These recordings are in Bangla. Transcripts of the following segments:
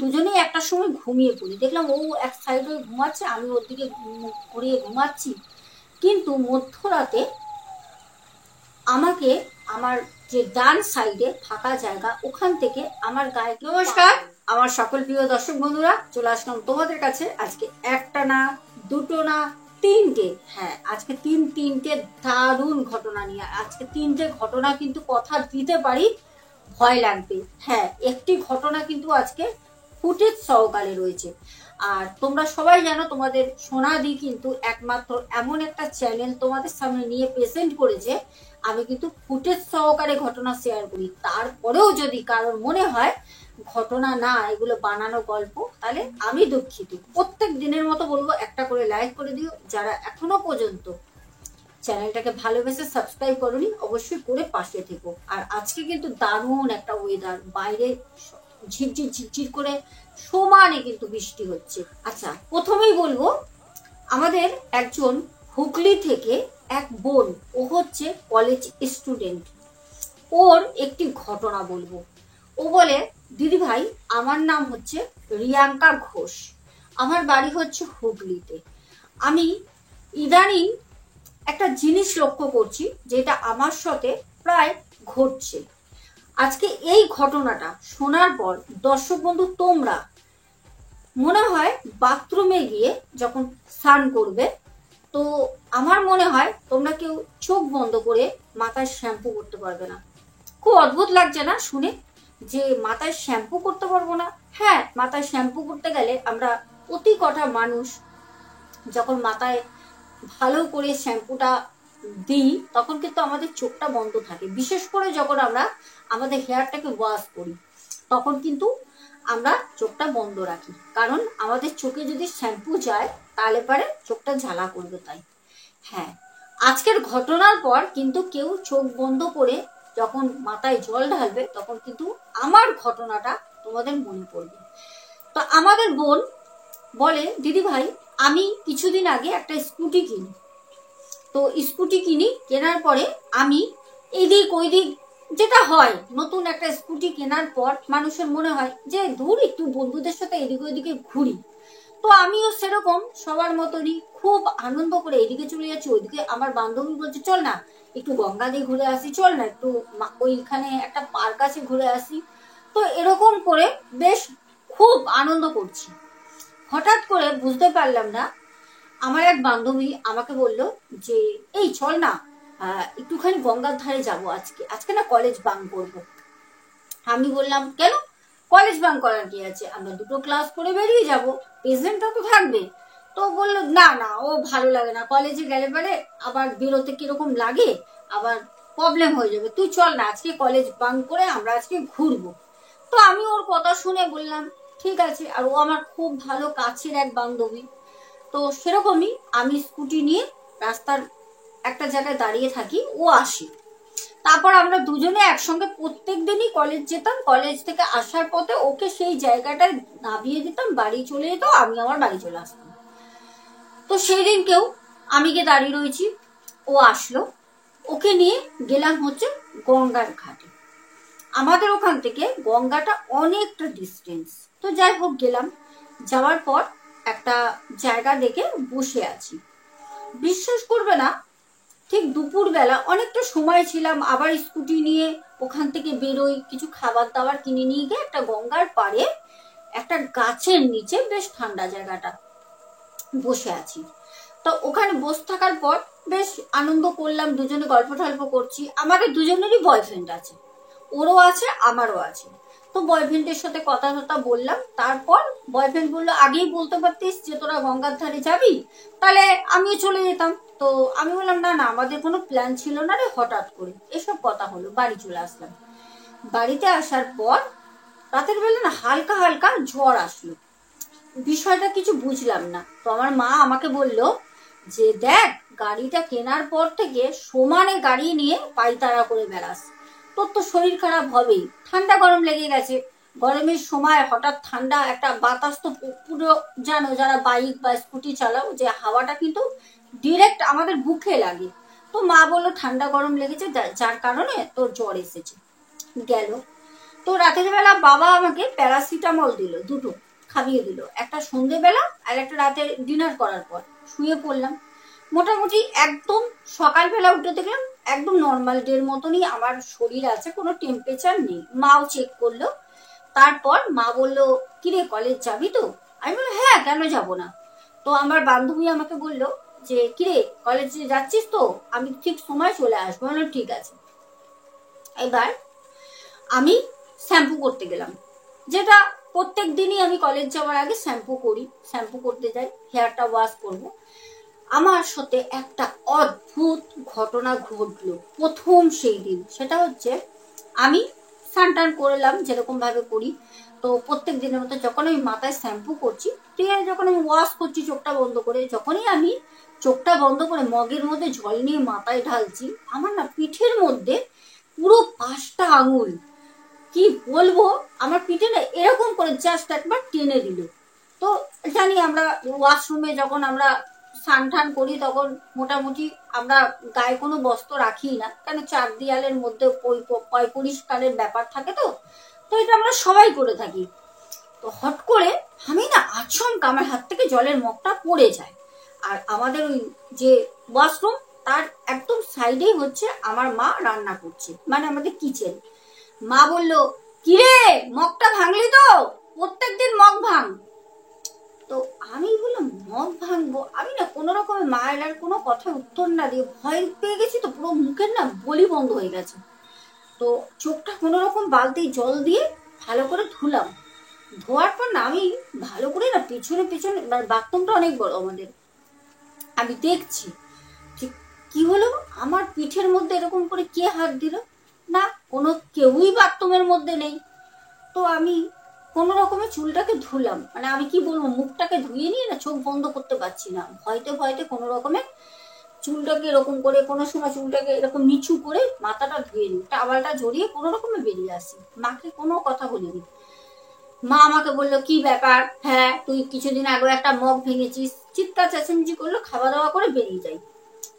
দুজনেই একটা সময় ঘুমিয়ে পড়ি। দেখলাম ও এক সাইডে ঘুমাচ্ছে, আমি ওর দিকে ঘুরিয়ে ঘুমাচ্ছি। কিন্তু মধ্যরাতে আমাকে আমার যে ডান সাইডে ফাঁকা জায়গা, ওখান থেকে আমার গায়ে। নমস্কার আমার সকল প্রিয় দর্শক বন্ধুরা, চলে আসলাম তোমাদের কাছে আজকে একটা না, দুটো না, তিনটে, হ্যাঁ আজকে তিনটে দারুণ ঘটনা নিয়ে। আজকে তিনটে ঘটনা কিন্তু কথা দিতে পারি ভয় লাগবে। হ্যাঁ, একটি ঘটনা কিন্তু আজকে ফুটেজ সহকারে রয়েছে। আর তোমরা সবাই জানো তোমাদের সোনাদি কিন্তু একমাত্র এমন একটা চ্যানেল তোমাদের সামনে নিয়ে প্রেজেন্ট করেছে, আমি কিন্তু ফুটেজ সহকারে ঘটনা শেয়ার করি। তারপরেও যদি কারোর মনে হয় ঘটনা না, এগুলো বানানো গল্প, তাহলে আমি দুঃখিত। প্রত্যেক দিনের মতো বলবো একটা করে লাইক করে দিও। যারা এখনো পর্যন্ত চ্যানেলটাকে ভালোবেসে সাবস্ক্রাইব করোনি, অবশ্যই করে পাশে থেকো। আর আজকে কিন্তু দারুণ একটা ওয়েদার, বাইরে ঝিরঝির ঝিরঝির করে সমানে কিন্তু বৃষ্টি হচ্ছে। আচ্ছা, প্রথমেই বলবো আমাদের একজন হুগলি থেকে এক বোন, ও হচ্ছে কলেজ স্টুডেন্ট। ওর একটি ঘটনা বলবো। ও বলে, দিদি ভাই আমার নাম হচ্ছে রিয়াঙ্কা ঘোষ, আমার বাড়ি হচ্ছে হুগলিতে। আমি ইদানিং একটা জিনিস লক্ষ্য করছি যেটা আমার সাথে প্রায় ঘটছে। আজকে এই ঘটনাটা শোনার পর দর্শক বন্ধু, তোমরা মনে হয় বাথরুমে গিয়ে যখন স্নান করবে, তো আমার মনে হয় তোমরা কেউ চোখ বন্ধ করে মাথায় শ্যাম্পু করতে পারবে না। খুব অদ্ভুত লাগছে না শুনে, যে মাথায় শ্যাম্পু করতে পারবো না? হ্যাঁ, মাথায় শ্যাম্পু করতে গেলে আমরা প্রতি কটা মানুষ যখন মাথায় ভালো করে শ্যাম্পুটা দিই, তখন কিন্তু আমাদের চোখটা বন্ধ থাকে। বিশেষ করে যখন আমরা আমাদের হেয়ারটাকে ওয়াশ করি, তখন কিন্তু আমরা চোখটা বন্ধ রাখি, কারণ আমাদের চোখে যদি শ্যাম্পু যায় তাহলে পরে চোখটা ঝালা করবে। তাই হ্যাঁ, আজকের ঘটনার পর কিন্তু কেউ চোখ বন্ধ করে যখন মাথায় জল ঢালবে, তখন কিন্তু আমার ঘটনাটা তোমাদের মনে পড়বে। তো আমাদের বোন বলে, দিদি ভাই আমি কিছুদিন আগে একটা স্কুটি কিনি। তো স্কুটি কেনার পরে আমি এদিক ওইদিক, যেটা হয় নতুন একটা স্কুটি কেনার পর মানুষের মনে হয় যে ধুর একটু বন্ধুদের সাথে এদিক ওইদিকে ঘুরি। তো আমিও সেরকম সবার মতনই খুব আনন্দ করে এদিকে চলে যাচ্ছি, ওইদিকে আমার বান্ধবী বলছে চল না একটু গঙ্গা দিয়ে ঘুরে আসি, চল না একটু ওইখানে একটা পার্ক আছে ঘুরে আসি। তো এরকম করে বেশ খুব আনন্দ করছি। হঠাৎ করে বুঝতে পারলাম না, আমার এক বান্ধবী আমাকে বলল যে এই চল না একটুখানি গঙ্গার ধারে যাবো, আজকে আজকে না কলেজ বাঙ্ক করবো। আমি বললাম কেন, কলেজ বাঙ্ক করার কি আছে, আমরা দুটো ক্লাস করে বেরিয়ে যাব, প্রেজেন্টটা তো থাকবে। তো বললো না না, ও ভালো লাগে না, কলেজে গেলে পরে আবার বেরোতে কিরকম লাগে, আবার প্রবলেম হয়ে যাবে, তুই চল না আজকে কলেজ বাঙ্ক করে আমরা আজকে ঘুরবো। তো আমি ওর কথা শুনে বললাম ঠিক আছে। আর ও আমার খুব ভালো কাছের এক বান্ধবী। তো সেরকমই আমি স্কুটি নিয়ে রাস্তার একটা জায়গায় দাঁড়িয়ে থাকি, ও আসে। তারপর আমরা দুজনে একসঙ্গে প্রত্যেক দিনই কলেজ যেতাম, কলেজ থেকে আসার পথে ওকে সেই জায়গাটায় নামিয়ে দিতাম, বাড়ি চলে যেত, আমি আমার বাড়ি চলে আসতাম। তো সেই দিনকেও আমি গিয়ে দাঁড়িয়ে রয়েছি, ও আসলো, ওকে নিয়ে গেলাম হচ্ছে গঙ্গার ঘাটে। আমাদের ওখান থেকে গঙ্গাটা অনেকটা ডিস্টেন্স। তো যাই হোক গেলাম, যাওয়ার পর একটা জায়গা দেখে বসে আছি। বিশ্বাস করবে না, ঠিক দুপুর বেলা অনেকটা সময় ছিলাম, আবার স্কুটি নিয়ে ওখান থেকে বেরোই, কিছু খাবার দাবার কিনে নিয়ে গিয়ে একটা গঙ্গার পাড়ে একটা গাছের নিচে, বেশ ঠান্ডা জায়গাটা, বসে আছি। তো ওখানে বসে থাকার পর বেশ আনন্দ করলাম, দুজনে গল্প টল্প করছি। আমাদের দুজনেরই বয়ফ্রেন্ড আছে, ওরও আছে আমারও আছে। তো বয়ফ্রেন্ডের সাথে কথা টথা বললাম। তারপর বয়ফ্রেন্ড বললো আগেই বলতে পারতিস যে তোরা গঙ্গার ধারে যাবি, তাহলে আমিও চলে যেতাম। তো আমি বললাম না না, আমাদের কোনো প্ল্যান ছিল না রে, হঠাৎ করে এসব কথা হলো। বাড়ি চলে আসলাম। বাড়িতে আসার পর রাতের বেলা না হালকা হালকা ঝড় আসলো, বিষয়টা কিছু বুঝলাম না। তো আমার মা আমাকে বলল যে দেখ, গাড়িটা কেনার পর থেকে সমানে গাড়ি নিয়ে পাইতারা করে বেড়াস, তোর তো শরীর খারাপ হবেই, ঠান্ডা গরম লেগে গেছে। গরমের সময় হঠাৎ ঠান্ডা একটা বাতাস তো পুরো, জানো যারা বাইক বা স্কুটি চালাও, যে হাওয়াটা কিন্তু ডিরেক্ট আমাদের বুকে লাগে। তো মা বললো ঠান্ডা গরম লেগেছে, যার কারণে তোর জ্বর এসেছে। গেল তো রাতের বেলা বাবা আমাকে প্যারাসিটামল দিল, দুটো খাইয়ে দিল, একটা সন্ধেবেলা আর একটা রাতে ডিনার করার পর। শুয়ে পড়লাম। মোটামুটি একদম সকালবেলা উঠে দেখলাম একদম নর্মাল ডের মতনই আমার শরীর আছে, কোনো টেম্পারেচার নেই। মাও চেক করলো। তারপর মা বললো, কিরে কলেজ যাবি তো? আমি বললাম হ্যাঁ, কেন যাব না। তো আমার বান্ধবী আমাকে বললো যে কিরে কলেজে যাচ্ছিস তো? আমি ঠিক সময় চলে আসবো। বললাম ঠিক আছে। এবার আমি শ্যাম্পু করতে গেলাম, যেটা প্রত্যেক দিনই আমি কলেজ যাওয়ার আগে শ্যাম্পু করি। শ্যাম্পু করতে যাই, হেয়ারটা ওয়াশ করব। আমার সাথে একটা অদ্ভুত ঘটনা ঘটলো প্রথম সেই দিন। সেটা হচ্ছে আমি স্নান করলাম যেরকম ভাবে করি, তো প্রত্যেক দিনের মতো যখন আমি মাথায় শ্যাম্পু করছি, ঠিক আছে, যখন আমি ওয়াশ করছি চোখটা বন্ধ করে, যখনই আমি চোখটা বন্ধ করে মগের মধ্যে জল নিয়ে মাথায় ঢালছি, আমার না পিঠের মধ্যে পুরো 5টা আঙুল, কি বলবো, আমার পিঠে না এরকম করে জাস্ট একবার টেনে দিল। তো জানি আমরা ওয়াশরুমে যখন আমরা স্নান টান করি তখন মোটামুটি আমরা গায়ে কোনো বস্ত্র রাখি না, কেন চার দেয়ালের মধ্যে পয় পরিষ্কারের ব্যাপার থাকে। তো তো এটা আমরা সবাই করে থাকি। তো হট করে আমি না আচমকা আমার হাত থেকে জলের মগটা পড়ে যায়। আর আমাদের ওই যে ওয়াশরুম তার একদম সাইডেই হচ্ছে আমার মা রান্না করছে, মানে আমাদের কিচেন। মা বললো, কিরে মগটা ভাঙলি তো? প্রত্যেকদিন মগ ভাঙ। তো আমি বললাম মগ ভাঙবো? আমি না কোনো রকমের মায়ের আর কোনো কথা উত্তর না দিয়ে ভয় পেয়ে গেছি, তো পুরো মুখের না বলি বন্ধ হয়ে গেছে। তো চোখটা কোনো রকম বালতি জল দিয়ে ভালো করে ধুলাম। ধোয়ার পর না আমি ভালো করে না পেছনে পেছনে, বাথরুমটা অনেক বড় আমাদের, আমি দেখছি ঠিক কি হলো, আমার পিঠের মধ্যে এরকম করে কে হাত দিল? না, কোনো কেউই বাথরুমের মধ্যে নেই। তো আমি কোনো রকমের চুলটাকে ধুলাম, মানে আমি কি বলবো, মুখটাকে ধুয়ে নিয়ে না চোখ বন্ধ করতে পারছি না, ভয়তে ভয়তে কোনো রকমে চুলটাকে এরকম করে, কোনো সময় চুলটাকে এরকম নিচু করে মাথাটা ধুয়ে নিই, টাওয়ালটা জড়িয়ে কোনো রকমে বেরিয়ে আসি। মাকে কোনো কথা বলিনি। মা আমাকে বললো, কি ব্যাপার, হ্যাঁ তুই কিছুদিন আগে একটা মগ ভেঙেছিস, চিৎকার চেঁচামেচি করলো, খাওয়া দাওয়া করে বেরিয়ে যাই।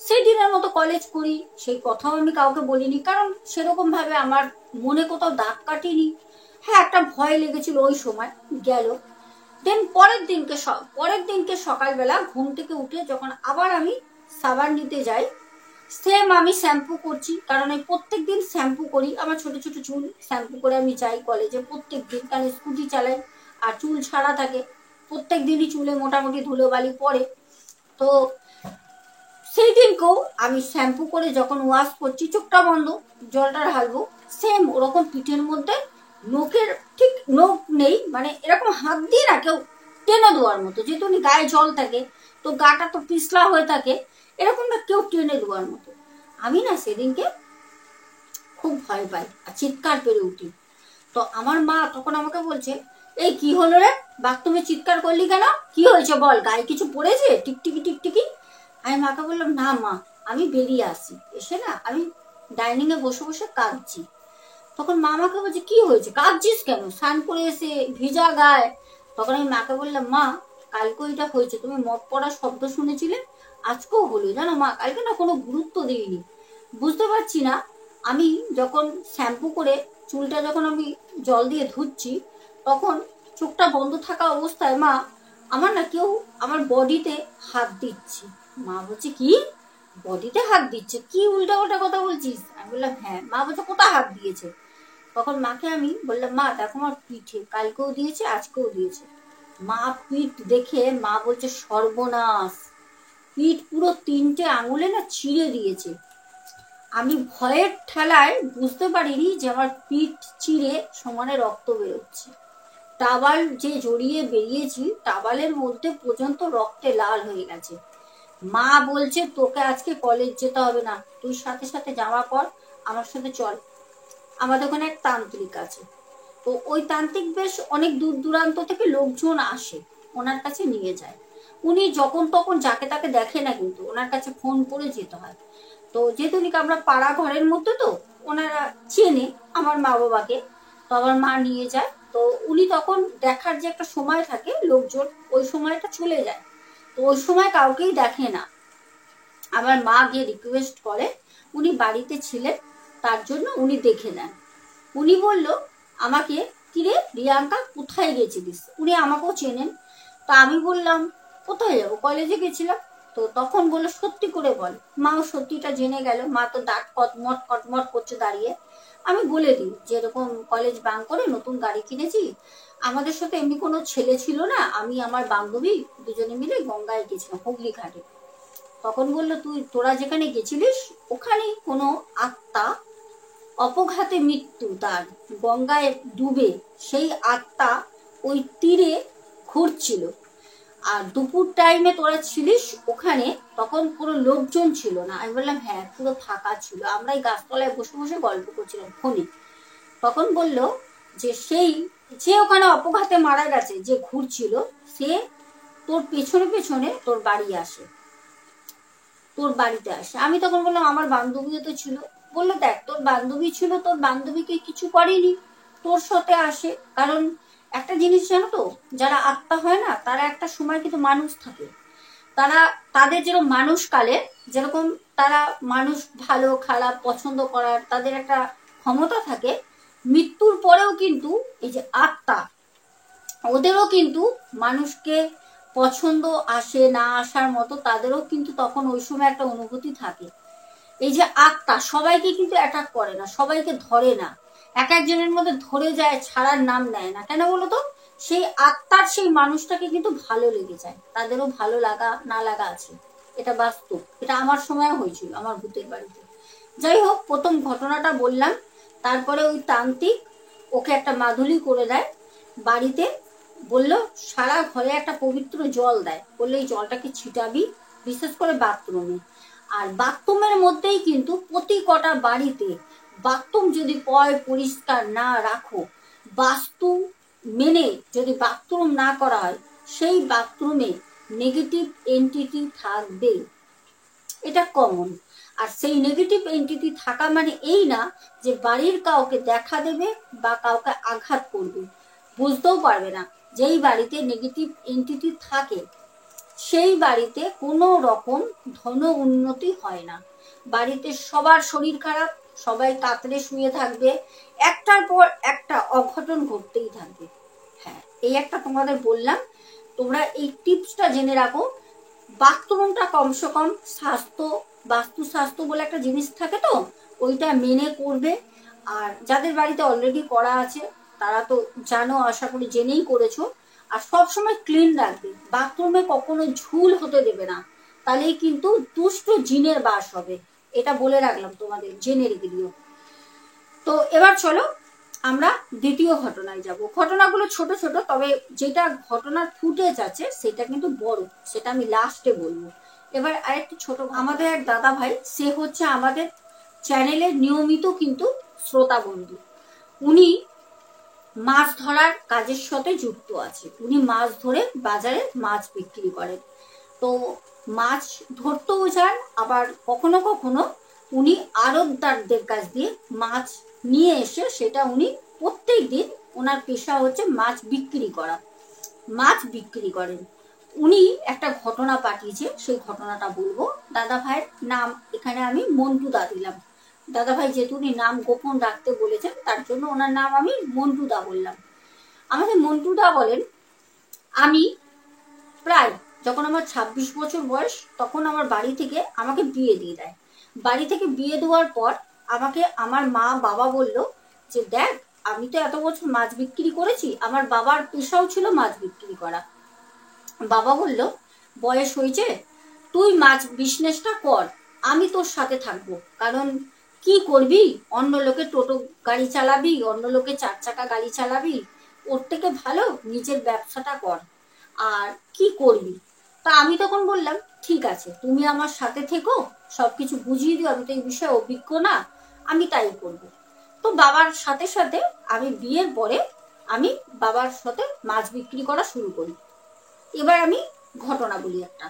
সেই দিনের মতো কলেজ করি, সেই কথাও আমি কাউকে বলিনি, কারণ সেরকম ভাবে আমার মনে কোথাও দাগ কাটিনি। হ্যাঁ, একটা ভয় লেগেছিল ওই সময়, গেল। দেন পরের দিনকে সকালবেলা ঘুম থেকে উঠে যখন আবার আমি সাবান নিতে যাই, সেম আমি শ্যাম্পু করছি, কারণ আমি প্রত্যেক দিন শ্যাম্পু করি। আমার ছোট ছোট চুল, শ্যাম্পু করে আমি যাই কলেজে প্রত্যেক দিন, কারণ স্কুটি চালাই আর চুল ছাড়া থাকে। প্রত্যেক দিনই চুলে মোটামুটি ধুলোবালি পড়ে। তো সেই দিনকেও আমি শ্যাম্পু করে যখন ওয়াশ করছি, চোখটা বন্ধ, জলটা ঢালবো, সেম ওরকম পিঠের মধ্যে নোকের ঠিক নোক নেই, মানে এরকম হাত দিয়ে না কেউ টেনে দেওয়ার মতো, যেহেতু গায়ে জল থাকে তো গাটা তো পিছলা হয়ে থাকে, এরকম না কেউ টেনে দেওয়ার মতো। আমি না সেদিনকে খুব ভয় পাই আর চিৎকার করে উঠি। তো আমার মা তখন আমাকে বলছে, এই কি হলো রে, বাথরুমে চিৎকার করলি কেন? কি হয়েছে বল, গায়ে কিছু পড়েছে? টিকটিকি টিকটিকি। আমি মাকে বললাম, না মা, আমি বেরিয়ে আসি, এসে না আমি ডাইনিং এ বসে বসে কাঁদছি। তখন মা আমাকে বলছে, কি হয়েছে, কাঁদছিস কেন? স্নান করে এসে ভিজা গায়ে। তখন আমি মাকে বললাম, মা কালকে এটা হয়েছে, তুমি মদ পড়ার শব্দ শুনেছিলে, আজকেও হলো জানো মা, কালকে না কোনো গুরুত্ব দিইনি, বুঝতে পারছি না। আমি যখন শ্যাম্পু করে চুলটা যখন আমি জল দিয়ে ধুচ্ছি, তখন চোখটা বন্ধ থাকা অবস্থায় মা, আমার না কেউ আমার বডিতে হাত দিচ্ছে। মা বলছে, কি বডিতে হাত দিচ্ছে, কি উল্টা উল্টা কথা বলছিস? আমি বললাম হ্যাঁ। মা বলছে, কোথায় হাত দিয়েছে? তখন মাকে আমি বললাম, মা দেখো আমার পিঠে, কালকেও দিয়েছে আজকেও দিয়েছে। মা পিঠ দেখে মা বলছে, সর্বনাশ, পিঠ পুরো 3টে আঙুলে না ছিঁড়ে দিয়েছে। আমি ভয়ের ঠেলায় বুঝতে পারিনি যে আমার পিঠ চিড়ে সমানে রক্ত বেরোচ্ছে। টাওয়াল যে জড়িয়ে বেরিয়েছি, টাওয়ালের মধ্যে পর্যন্ত রক্তে লাল হয়ে গেছে। মা বলছে, তোকে আজকে কলেজ যেতে হবে না, তুই সাথে সাথে জামা পর, আমার সাথে চল, আমাদের ওখানে এক তান্ত্রিক আছে। তো ওই তান্ত্রিক বেশ অনেক দূর দূরান্ত থেকে লোকজন আসে, ওনার কাছে নিয়ে যায়। উনি যখন তখন যাকে তাকে দেখে না, কিন্তু ওনার কাছে ফোন করে যেতে হয়। তো যেহেতু আমরা পাড়া ঘরের মধ্যে, তো ওনারা চেনে আমার মা বাবাকে। তো আমার মা নিয়ে যায়। তো উনি তখন দেখার যে একটা সময় থাকে লোকজন, ওই সময়টা চলে যায়। তো ওই সময় কাউকেই দেখে না। আমার মা গিয়ে রিকোয়েস্ট করে, উনি বাড়িতে ছিলেন তার জন্য উনি দেখে নেন। উনি বলল, আমাকে, কিরে রিয়াঙ্কা কোথায় গেছিলিস? উনি আমাকেও চেনেন। তো আমি বললাম কোথায় যাবো, কলেজে গেছিলাম। তো তখন বললো সত্যি করে বল। মাও সত্যিটা জেনে গেল। মা তো দাঁত কটমট কটমট করছে দাঁড়িয়ে। আমি বলে দিই যে এরকম কলেজ বাং করে নতুন গাড়ি কিনেছি, আমাদের সাথে এমনি কোনো ছেলে ছিল না, আমি আমার বান্ধবী দুজনে মিলে গঙ্গায় গেছিলাম, হুগলি ঘাটে। তখন বললো তোরা যেখানে গেছিলিস ওখানেই কোনো আত্মা অপঘাতে মৃত্যু তার, গঙ্গায় ডুবে সেই আত্মা ওই তীরে ঘুরছিল। আর দুপুর টাইমে তোরা ছিলিস ওখানে, তখন কোনো লোকজন ছিল না। আমি বললাম হ্যাঁ, পুরো ফাঁকা ছিল, আমরা এই গাছতলায় বসে বসে গল্প করছিলাম ফোনে। তখন বলল যে সেই যে ওখানে অপঘাতে মারা গেছে, যে ঘুরছিল, সে তোর পেছনে পেছনে তোর বাড়ি আসে, তোর বাড়িতে আসে। আমি তখন বললাম আমার বান্ধবীও তো ছিল। বললো দেখ, তোর বান্ধবী ছিল, তোর বান্ধবীকে কিছু করেনি, তোর সাথে আসে। কারণ একটা জিনিস জানো তো, যারা আত্মা হয় না, তারা একটা সময় কিন্তু মানুষ থাকে। তারা তাদের যেরকম মানুষকালে যেরকম তারা মানুষ ভালো খারাপ পছন্দ করার তাদের একটা ক্ষমতা থাকে, মৃত্যুর পরেও কিন্তু এই যে আত্মা, ওদেরও কিন্তু মানুষকে পছন্দ আসে না আসার মতো, তাদেরও কিন্তু তখন ওই সময় একটা অনুভূতি থাকে। এই যে আত্মা সবাইকে কিন্তু অ্যাটাক করে না, সবাইকে ধরে না, এক একজনের মধ্যে ধরে যায়, ছাড়ার নাম নেয় না। কেন বলো তো? সেই আত্মার সেই মানুষটাকে কিন্তু ভালো লেগে যায়, তাদেরও ভালো লাগা না লাগা আছে। এটা বাস্তব, এটা আমার সময় হয়েছিল আমার ভূতের বাড়িতে। যাই হোক, প্রথম ঘটনাটা বললাম। তারপরে ওই তান্ত্রিক ওকে একটা মাদুলি করে দেয় বাড়িতে। বললো সারা ঘরে একটা পবিত্র জল দেয়, বললে এই জলটাকে ছিটাবি বিশেষ করে বাথরুমে। আর বাথরুমের মধ্যেই কিন্তু প্রতি কটা বাড়িতে বাথরুম যদি পরিষ্কার না রাখো, বাস্তু মেনে যদি বাথরুম না করা হয়, সেই বাথরুমে নেগেটিভ এন্টিটি থাকবে, এটা কমন। আর সেই নেগেটিভ এন্টিটি থাকা মানে এই না যে বাড়ির কাউকে দেখা দেবে বা কাউকে আঘাত করবে, বুঝতেও পারবে না। যেই বাড়িতে নেগেটিভ এন্টিটি থাকে সেই বাড়িতে কোনো রকম ধন উন্নতি হয় না। বাড়িতে সবার শরীর খারাপ, সবাই কাতরে শুয়ে থাকবে, একটার পর একটা অঘটন ঘটতেই থাকবে। হ্যাঁ, এই একটা তোমাদের বললাম, তোমরা এই টিপসটা জেনে রাখো। বাথরুমটা কমসে কম বাস্তুস্বাস্থ্য বলে একটা জিনিস থাকে, তো ওইটা মেনে করবে। আর যাদের বাড়িতে অলরেডি করা আছে তারা তো জানো, আশা করি জেনেই করেছো। আর সবসময় ক্লিন রাখবে, বাথরুমে কখনো ঝুল হতে দেবে না, তাহলেই কিন্তু দুষ্ট জিনের বাস হবে। এটা বলে রাখলাম তোমাদের, জেনে রেখে দিও। তো এবার চলো আমরা দ্বিতীয় ঘটনায় যাব। ঘটনাগুলো ছোট ছোট, তবে যেটা ঘটনার ফুটেজ আছে সেটা কিন্তু বড়, সেটা আমি লাস্টে বলবো। এবার আরেকটি ছোট, আমাদের এক দাদা ভাই, সে হচ্ছে আমাদের চ্যানেলের নিয়মিত কিন্তু শ্রোতা বন্ধু। উনি মাছ ধরার কাজের সাথে যুক্ত আছে, উনি মাছ ধরে বাজারে মাছ বিক্রি করেন। তো মাছ ধরতেও যান, আবার কখনো কখনো উনি আড়তদারদের কাছ দিয়ে মাছ নিয়ে এসে সেটা উনি প্রত্যেক দিন, ওনার পেশা হচ্ছে মাছ বিক্রি করা, মাছ বিক্রি করেন। উনি একটা ঘটনা পাঠিয়েছে, সেই ঘটনাটা বলবো। দাদা ভাইয়ের নাম এখানে আমি মন্টু দা দিলাম। দাদা ভাই যেহেতু উনি নাম গোপন রাখতে বলেছেন, তার জন্য ওনার নাম আমি মন্টু দা বললাম। আমাদের মন্টু দা বলেন, আমি প্রায় যখন আমার 26 বছর বয়স, তখন আমার বাড়ি থেকে আমাকে বিয়ে দিয়ে দেয়। বাড়ি থেকে বিয়ে দেওয়ার পর আমাকে আমার মা বাবা বলল যে দেখ, আমি তো এত বছর মাছ বিক্রি করেছি, আমার বাবার পেশাও ছিল মাছ বিক্রি করা। বাবা বলল বয়স হয়েছে, তুই মাছ বিজনেসটা কর, আমি তোর সাথে থাকবো। কারণ কি করবি, অন্য লোকে টোটো গাড়ি চালাবি, অন্য লোকে 4 চাকা গাড়ি চালাবি, ওর থেকে ভালো নিজের ব্যবসাটা কর। আর কি করবি? তা আমি তখন বললাম ঠিক আছে, তুমি আমার সাথে থেকো, সবকিছু বুঝিয়ে দিও, আমি তো এই বিষয়ে অভিজ্ঞ না, আমি তাই করব। তো বাবার সাথে সাথে আমি বিয়ের পরে আমি বাবার সাথে মাছ বিক্রি করা শুরু করি। এবার আমি ঘটনা বলি একটা।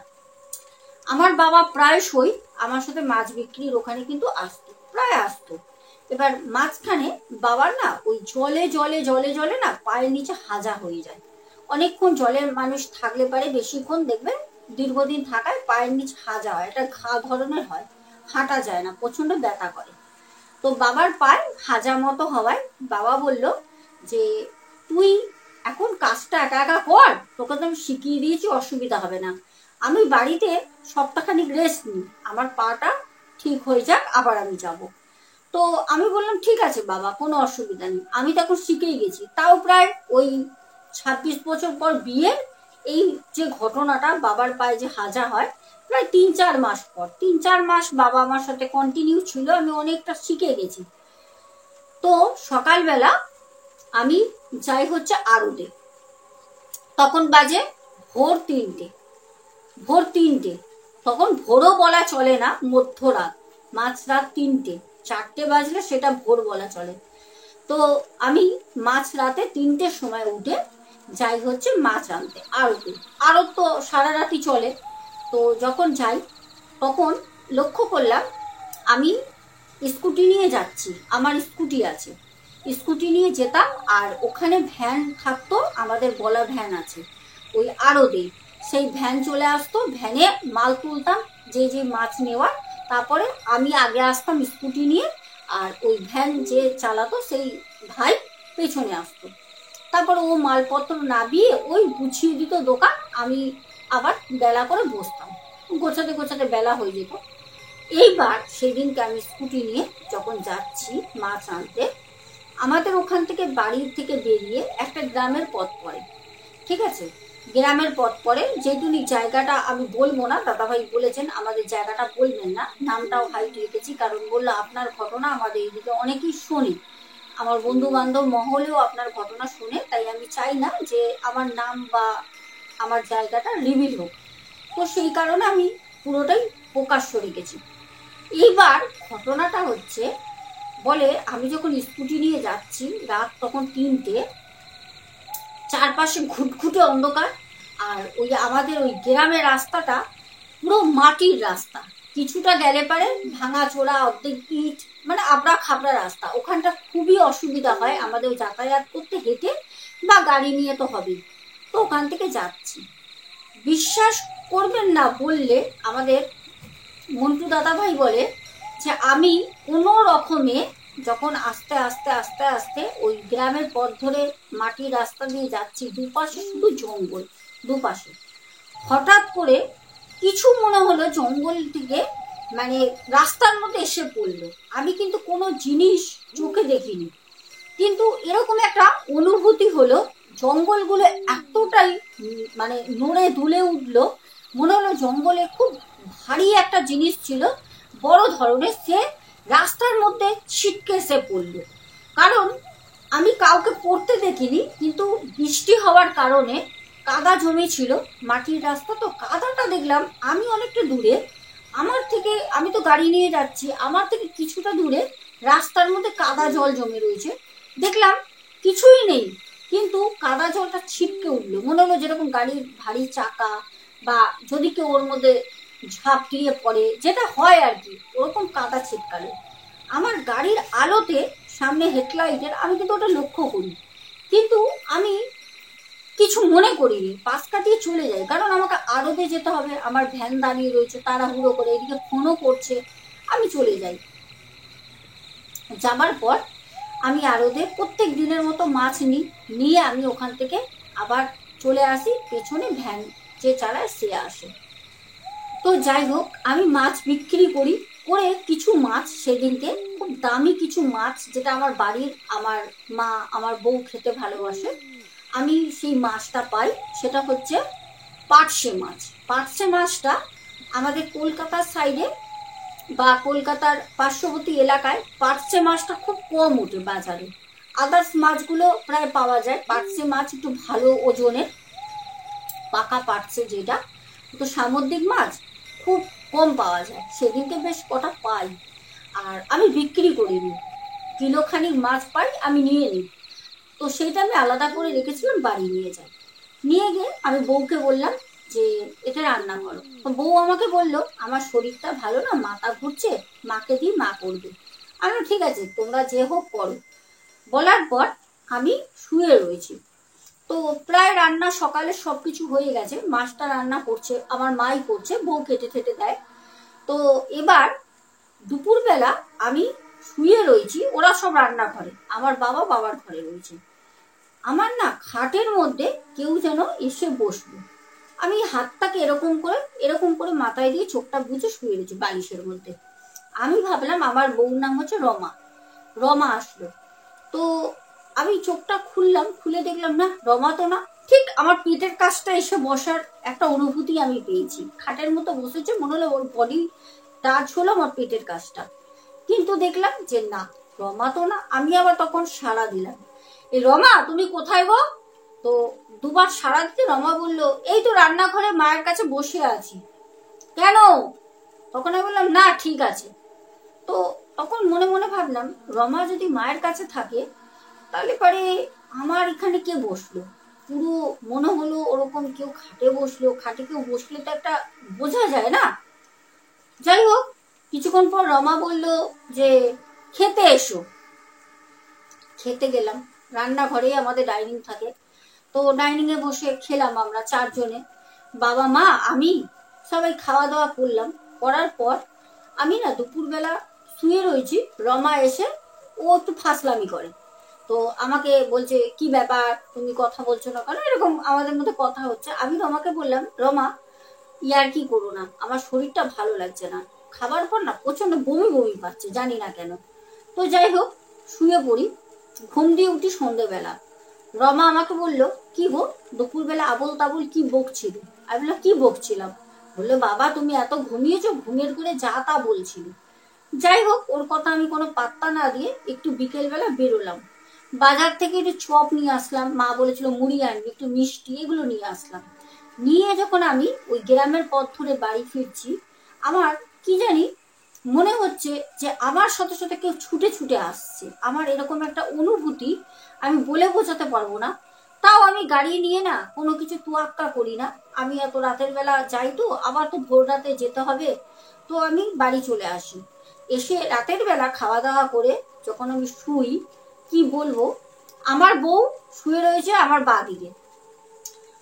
আমার বাবা প্রায়শই আমার সাথে মাছ বিক্রির ওখানে কিন্তু আসতো, প্রায় আসতো। এবার মাঝখানে বাবার না ওই জলে জলে জলে জলে না পায়ের নিচে হাজা হয়ে যায়। অনেকক্ষণ জলের মানুষ থাকলে পারে, বেশিক্ষণ দেখবেন দীর্ঘদিন থাকায় পায়ের নিচে হাজা হয়, একটা ঘা ধরনের হয়, হাঁটা যায় না, প্রচন্ড ব্যথা করে। তো বাবার পায়ে হাজা মতো হওয়ায় বাবা বলল যে তুই এখন কাজটা একা একা কর, তোকে তো আমি শিখিয়ে দিয়েছি, অসুবিধা হবে না, আমি বাড়িতে সপ্তাহখানিক রেস্ট নিই, আমার পাটা ঠিক হয়ে যাক আবার আমি যাব। তো আমি বললাম ঠিক আছে বাবা, কোনো অসুবিধা নেই, আমি তো এখন শিখেই গেছি। তাও প্রায় ওই 26 বছর পর বিয়ের এই যে ঘটনাটা, বাবার পায়ে যে হাজা হয়, প্রায় 3-4 মাস পর, 3-4 মাস বাবা আমার সাথে কন্টিনিউ ছিল, আমি অনেকটা শিখে গেছি। তো সকালবেলা আমি যাই হচ্ছে আড়তে, তখন বাজে ভোর 3টে, ভোর 3টে, তখন ভোরও বলা চলে না, মধ্যরাত, মাঝরাত 3টে, 4টে বাজলে সেটা ভোর বলা চলে। তো আমি মাঝরাতে 3টের সময় উঠে যাই হচ্ছে মাছ আনতে আড়তে। আড়ত তো সারা রাতি চলে। তো যখন যাই তখন লক্ষ্য করলাম আমি স্কুটি নিয়ে যাচ্ছি, আমার স্কুটি আছে, স্কুটি নিয়ে যেতাম, আর ওখানে ভ্যান থাকতো, আমাদের বলা ভ্যান আছে ওই আড়তে, সেই ভ্যান চলে আসতো, ভ্যানে মাল তুলতাম যে যে মাছ নেওয়ার, তারপরে আমি আগে আসতাম স্কুটি নিয়ে, আর ওই ভ্যান যে চালাতো সেই ভাই পেছনে আসতো, তারপর ও মালপত্র নামিয়ে ওই গুছিয়ে দিত দোকান, আমি আবার বেলা করে বসতাম, গোছাতে গোছাতে বেলা হয়ে যেত। এইবার সেদিনকে আমি স্কুটি নিয়ে যখন যাচ্ছি মাছ আনতে, আমাদের ওখান থেকে বাড়ির থেকে বেরিয়ে একটা গ্রামের পথ পড়ে, ঠিক আছে, গ্রামের পথ পড়ে, যেহেতু জায়গাটা আমি বলবো না, দাদাভাই বলেছেন আমাদের জায়গাটা বলবেন না, নামটাও হাইট রেখেছি, কারণ বললো আপনার ঘটনা আমাদের এদিকে অনেকেই শোনে, আমার বন্ধু বান্ধব মহলেও আপনার ঘটনা শুনে, তাই আমি চাই না যে আমার নাম বা আমার জায়গাটা রিভিল হোক, তো সেই কারণে আমি পুরোটাই প্রকাশ্য রেখেছি। এইবার ঘটনাটা হচ্ছে, বলে আমি যখন স্কুটি নিয়ে যাচ্ছি, রাত তখন 3টে, চারপাশে ঘুটঘুটে অন্ধকার, আর ওই আমাদের ওই গ্রামের রাস্তাটা পুরো মাটির রাস্তা, কিছুটা গেলে পারে ভাঙা চোরা অর্ধেক ইট, মানে আবড়া খাবড়া রাস্তা, ওখানটা খুবই অসুবিধা হয় আমাদের যাতায়াত করতে, হেঁটে বা গাড়ি নিয়ে তো হবেই। তো ওখান থেকে যাচ্ছি, বিশ্বাস করবেন না বললে, আমাদের মন্টু দাদাভাই বলে যে আমি কোনো রকমে যখন আস্তে আস্তে আস্তে আস্তে ওই গ্রামের পথ ধরে মাটির রাস্তা দিয়ে যাচ্ছি, দুপাশে শুধু জঙ্গল, দুপাশে হঠাৎ করে কিছু মনে হলো জঙ্গল থেকে, মানে রাস্তার মধ্যে এসে পড়লো, আমি কিন্তু কোনো জিনিস চোখে দেখিনি, কিন্তু এরকম একটা অনুভূতি হলো, জঙ্গলগুলো এতটাই মানে নড়ে দুলে উঠলো, মনে হলো জঙ্গলে খুব ভারী একটা জিনিস ছিল, বড় ধরনের, সে রাস্তার মধ্যে ছিটকে এসে পড়লো। কারণ আমি কাউকে পড়তে দেখিনি, কিন্তু বৃষ্টি হওয়ার কারণে কাদা জমে ছিল, মাটির রাস্তা তো কাদাটা দেখলাম আমি অনেকটা দূরে, আমার থেকে, আমি তো গাড়ি নিয়ে যাচ্ছি, আমার থেকে কিছুটা দূরে রাস্তার মধ্যে কাদা জল জমে রয়েছে, দেখলাম কিছুই নেই, কিন্তু কাদা জলটা ছিটকে উঠলো, মনে হলো যেরকম গাড়ির ভারী চাকা, বা যদি কেউ ওর মধ্যে ঝাঁপিয়ে পড়ে, যেটা হয় আর কি, ওরকম কাদা ছিটকালো। আমার গাড়ির আলোতে সামনে হেডলাইটের, আমি কিন্তু ওটা লক্ষ্য করি, কিন্তু আমি কিছু মনে করিনি, পাশ কাটিয়ে চলে যাই, কারণ আমাকে আড়তে যেতে হবে, আমার ভ্যান দাঁড়িয়ে রয়েছে, তাড়াহুড়ো করে, এদিকে ফোনও করছে, আমি চলে যাই। যাবার পর আমি আড়তে প্রত্যেক দিনের মতো মাছ নিয়ে আমি ওখান থেকে আবার চলে আসি, পেছনে ভ্যান যে চালায় সে আসে। তো যাই হোক, আমি মাছ বিক্রি করে কিছু মাছ, সেদিনকে খুব দামি কিছু মাছ, যেটা আমার বাড়ির আমার মা আমার বউ খেতে ভালোবাসে, আমি সেই মাছটা পাই, সেটা হচ্ছে পার্শে মাছ। পার্শে মাছটা আমাদের কলকাতার সাইডে বা কলকাতার পার্শ্ববর্তী এলাকায় পার্শে মাছটা খুব কম ওঠে বাজারে, আদার্স মাছগুলো প্রায় পাওয়া যায়, পার্শে মাছ একটু ভালো ওজনের, পাকা পার্শে যেটা, তো সামুদ্রিক মাছ খুব কম পাওয়া যায়, সেদিনকে বেশ কটা পাই, আর আমি বিক্রি করিনি, কিলোখানিক মাছ পাই আমি নিয়ে নিই, তো সেইটা আমি আলাদা করে রেখেছিলাম, বাড়ি নিয়ে যাই, নিয়ে গিয়ে আমি বউকে বললাম যে এটা রান্না করো, তো বউ আমাকে বললো আমার শরীরটা ভালো না, মাথা ঘুরছে, মাকে দিই, মা করবে, আমি ঠিক আছে তোমরা যে হোক করো, বলার পর আমি শুয়ে রয়েছি। তো প্রায় রান্না সকালে সবকিছু হয়ে গেছে, মাছটা রান্না করছে আমার মাই করছে, বউ কেটে ঠেটে দেয়। তো এবার দুপুরবেলা আমি শুয়ে রয়েছি, ওরা সব রান্না ঘরে, আমার বাবা বাবার ঘরে রয়েছে, আমার না খাটের মধ্যে কেউ যেন এসে বসলো। আমি হাতটাকে এরকম করে মাথায় দিয়ে চোখটা বুজে শুয়ে রয়েছি বালিশের মধ্যে। আমি ভাবলাম আমার বউর নাম হচ্ছে রমা। রমা আসলো। তো আমি চোখটা খুললাম, খুলে দেখলাম না, রমা তো না। ঠিক আমার পেটের কাছটা এসে বসার একটা অনুভূতি আমি পেয়েছি। খাটের মতো বসেছে, মনে হলো ওর বডি টাচ হলো আমার পেটের কাছটা। কিন্তু দেখলাম যে না, রমা তো না। আমি আবার তখন সাড়া দিলাম, এই রমা তুমি কোথায় গো? তো দুবার সাড়া দিতে রমা বলল, এই তো রান্নাঘরে মায়ের কাছে বসে আছি। কেন? তখন আমি বললাম না, ঠিক আছে। তো তখন মনে মনে ভাবলাম, রমা যদি মায়ের কাছে থাকে তাহলে পরে আমার এখানে কে বসলো? পুরো মনে হলো ওরকম কেউ খাটে বসলো। খাটে কেউ বসলে তো একটা বোঝা যায় না। যাই হোক, কিছুক্ষণ পর রমা বলল যে খেতে এসো। খেতে গেলাম। রান্নাঘরেই আমাদের ডাইনিং থাকে। তো ডাইনিং এ বসে খেলাম আমরা চারজনে, বাবা মা আমি, সবাই খাওয়া দাওয়া করলাম। করার পর আমি না দুপুরবেলা শুয়ে রয়েছি। রমা এসে ও একটু ফাসলামি করে। তো আমাকে বলছে, কি ব্যাপার তুমি কথা বলছো না কেন? এরকম আমাদের মধ্যে কথা হচ্ছে। আমি রমাকে বললাম, রমা ইয়ার কি করো না, আমার শরীরটা ভালো লাগছে না। খাবার পর না প্রচন্ড বমি বমি পাচ্ছে, জানি না কেন। তো যাই হোক, শুয়ে পড়ি। ঘুম দিয়ে উঠি সন্ধ্যেবেলা। রমা আমাকে বলল, কি গো দুপুরবেলা আবোল তাবোল কি বকছিলে? আমি বললাম, কি বকছিলাম? বললো, বাবা তুমি এত ঘুমিয়েছো, ঘুমের করে যা তা বলছিলে। যাই হোক, ওর কথা আমি কোনো পাত্তা না দিয়ে একটু বিকেলবেলা বেরোলাম। বাজার থেকে একটু চপ নিয়ে আসলাম, মা বলেছিল মুড়ি আনবি, একটু মিষ্টি, এগুলো নিয়ে আসলাম। নিয়ে যখন আমি ওই গ্রামের পথ ধরে বাড়ি ফিরছি, আমার কি জানি মনে হচ্ছে যে আমার সাথে সাথে কেউ ছুটে ছুটে আসছে। আমার এরকম একটা অনুভূতি আমি বলে বোঝাতে পারবো না। তাও আমি গাড়ি নিয়ে না কোনো কিছু তোয়াক্কা করি না। আমি এত রাতের বেলা যাই, তো আবার তো ভোর রাতে যেতে হবে। তো আমি বাড়ি চলে আসি। এসে রাতের বেলা খাওয়া দাওয়া করে যখন আমি শুই, কি বলবো, আমার বউ শুয়ে রয়েছে আমার বাঁ দিকে।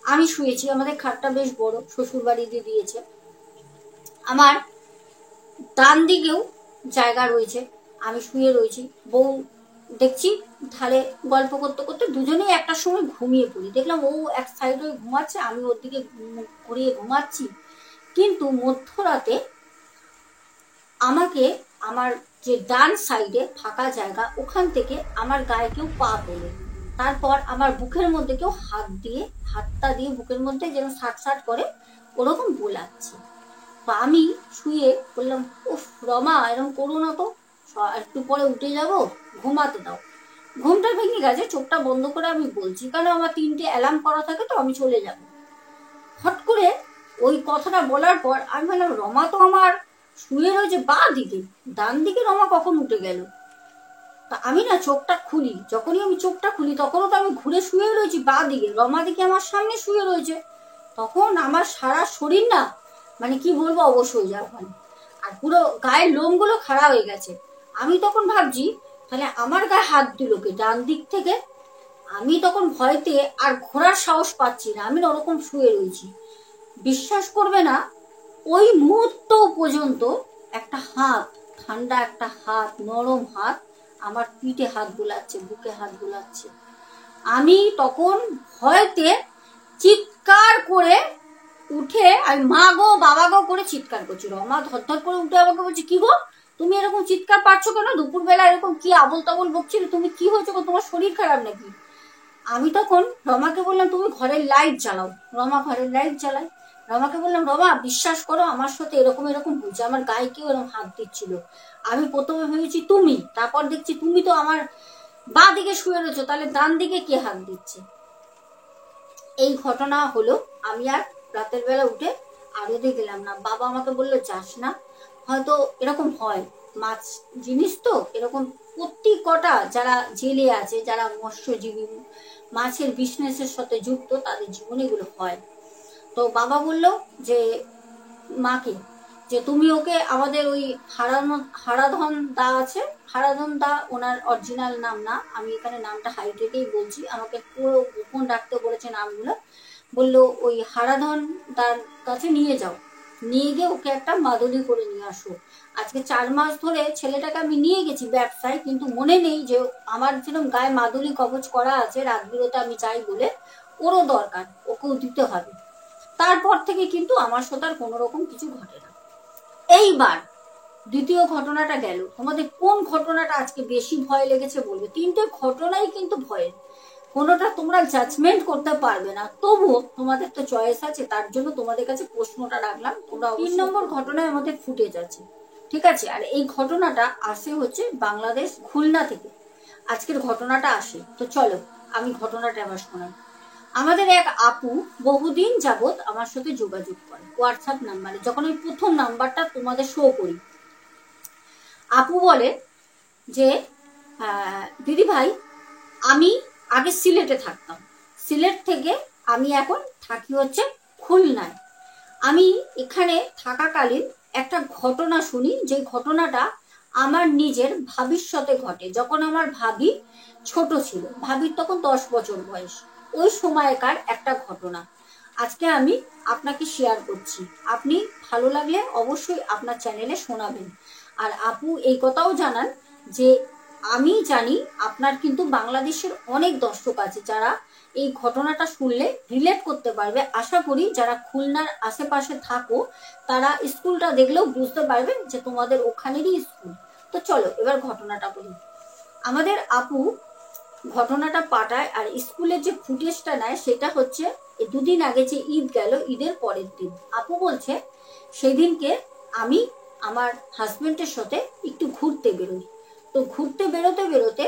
আমি শুয়েছি, আমাদের খাটটা বেশ বড়, শ্বশুর বাড়িতে দিয়েছে। আমার ডান দিকেও জায়গা রয়েছে, আমি শুয়ে রয়েছি। বউ দেখছি ধারে গল্প করতে করতে দুজনেই একটা সময় ঘুমিয়ে পড়ি। দেখলাম ও এক সাইডে ঘুমাচ্ছে, আমি ওর দিকে ঘুরিয়ে ঘুমাচ্ছি। কিন্তু মধ্যরাতে আমাকে আমার যে ডান সাইডে ফাঁকা জায়গা, ওখান থেকে আমার গায়ে কেউ পা তোলে। তারপর আমার বুকের মধ্যে কেউ হাতটা দিয়ে বুকের মধ্যে যেন সাট সাট করে ওরকম বোলাচ্ছে। তো আমি শুয়ে বললাম, উফ রমা এরকম করো না তো, একটু পরে উঠে যাব, ঘুমাতে দাও। ঘুমটা ভেঙে গেছে, চোখটা বন্ধ করে আমি বলছি, কারণ আমার 3টে অ্যালার্ম করা থাকে, তো আমি চলে যাব। হট করে ওই কথাটা বলার পর আমি বললাম, রমা তো আমার শুয়ে রয়েছে বাঁ দিকে, ডান দিকে রমা কখন উঠে গেল? তা আমি না চোখটা খুলি, যখনই আমি চোখটা খুলি তখনও তো আমি ঘুরে শুয়ে রয়েছি বাঁ দিকে, রমা দিকে আমার সামনে শুয়ে রয়েছে। তখন আমার সারা শরীর না, মানে কি বলবো, অবশ হয়ে যায় ওখানে। আর পুরো গায়ের লোমগুলো খাড়া হয়ে গেছে। আমি তখন ভাবছি, তাহলে আমার গায়ে হাত দিল কে ডান দিক থেকে? আমি তখন ভয়তে আর ঘোরার সাহস পাচ্ছি না, আমি ওরকম শুয়ে রয়েছি। বিশ্বাস করবে না, ওই মুহূর্ত পর্যন্ত একটা হাত, ঠান্ডা একটা হাত, নরম হাত আমার পিঠে হাত বুলাচ্ছে, বুকে হাত বুলাচ্ছে। আমি তখন ভয়তে চিৎকার করে উঠে আমি মা গো বাবা গো করে চিৎকার করছি। রমা ধরধর করে উঠে আমাকে বলছে, কি গো তুমি এরকম চিৎকার পাচ্ছ কেন? দুপুরবেলা এরকম কি আবল তাবল বকছিল, তুমি কি হয়েছে গো, তোমার শরীর খারাপ নাকি? আমি তখন রমাকে বললাম, তুমি ঘরের লাইট জ্বালাও। রমা ঘরের লাইট জ্বালায়। রমাকে বললাম, রমা বিশ্বাস করো আমার সাথে এরকম এরকম হয়েছে, আমার গায়ে কেউ এরকম হাত দিচ্ছিল। আমি প্রথমে ভেবেছি তুমি, তারপর দেখছি তুমি তো আমার বাঁ দিকে শুয়ে রয়েছো, তাহলে ডান দিকে কে হাত দিচ্ছে? এই ঘটনা হলো। আমি আর রাতের বেলা উঠে আর রোদে গেলাম না। বাবা আমাকে বললো, যাস না, হয়তো এরকম হয়, মাছ জিনিস তো এরকম। প্রত্যেক কটা যারা জেলে আছে, যারা মৎস্যজীবী, মাছের বিজনেসের সাথে যুক্ত, তাদের জীবনে এগুলো হয়। তো বাবা বলল যে মাকে, যে তুমি ওকে আমাদের ওই হারাধন দা আছে, হারাধন দা ওনার অরিজিনাল নাম না, আমি এখানে নামটা হাইট রেখেই বলছি, আমাকে পুরো গোপন রাখতে বলেছে নামগুলো। বললো ওই হারাধন দার কাছে নিয়ে যাও। নিয়ে গিয়ে ওকে একটা মাদুলি করে নিয়ে আসো। আজকে 4 মাস ধরে ছেলেটাকে আমি নিয়ে গেছি ব্যবসায়, কিন্তু মনে নেই যে আমার যেরকম গায়ে মাদুলি কবচ করা আছে, রাত বিরতে আমি চাই বলে ওরও দরকার, ওকেও দিতে হবে। তারপর থেকে কিন্তু আমার সাথে আর কোনো রকম কিছু ঘটে না। এইবার দ্বিতীয় ঘটনাটা গেল। তোমাদের কোন ঘটনাটা আজকে বেশি ভয় লেগেছে বলবে। 3টে ঘটনাই কিন্তু ভয়ের, কোনোটা তোমরা জাজমেন্ট করতে পারবে না, তবুও তোমাদের তো চয়েস আছে, তার জন্য তোমাদের কাছে প্রশ্নটা রাখলাম। তোমরা 3 নম্বর ঘটনায় আমাদের ফুটেজ আছে, ঠিক আছে। আর এই ঘটনাটা আসে হচ্ছে বাংলাদেশ খুলনা থেকে আজকের ঘটনাটা আসে। তো চলো আমি ঘটনাটা আবার শোনাই। আমাদের এক আপু বহুদিন যাবত আমার সাথে যোগাযোগ করে হোয়াটসঅ্যাপ নাম্বারে। যখন আমি প্রথম নাম্বারটা তোমাদের শো করি, আপু বলে যে দিদি ভাই, আমি আগে সিলেটে থাকতাম, সিলেট থেকে আমি এখন থাকি হচ্ছে খুলনায়। আমি এখানে থাকাকালীন একটা ঘটনা শুনি, যে ঘটনাটা আমার নিজের ভাবির সাথে ঘটে। যখন আমার ভাবি ছোট ছিল, ভাবির তখন 10 বছর বয়স, ওই সময়কার একটা ঘটনা আজকে আমি আপনাকে শেয়ার করছি। আপনি ভালো লাগলে অবশ্যই আপনার চ্যানেলে শোনাবেন। আর আপু এই কথাও জানান যে আমি জানি আপনার কিন্তু বাংলাদেশের অনেক দর্শক আছে যারা এই ঘটনাটা শুনলে রিলেট করতে পারবে। আশা করি যারা খুলনার আশেপাশে থাকো তারা স্কুলটা দেখলেও বুঝতে পারবে যে তোমাদের ওখানেরই স্কুল। তো চলো এবার ঘটনাটা বলি। আমাদের আপু ঘটনাটা পাঠায়, আর স্কুলের যে ফুটেজটা নেয় সেটা হচ্ছে দুদিন আগে যে ঈদ গেল, ঈদের পরের দিন। আপু বলছে সেদিনকে আমি আমার হাজবেন্ডের সাথে একটু ঘুরতে বেরোই। তো ঘুরতে বেরোতে বেরোতে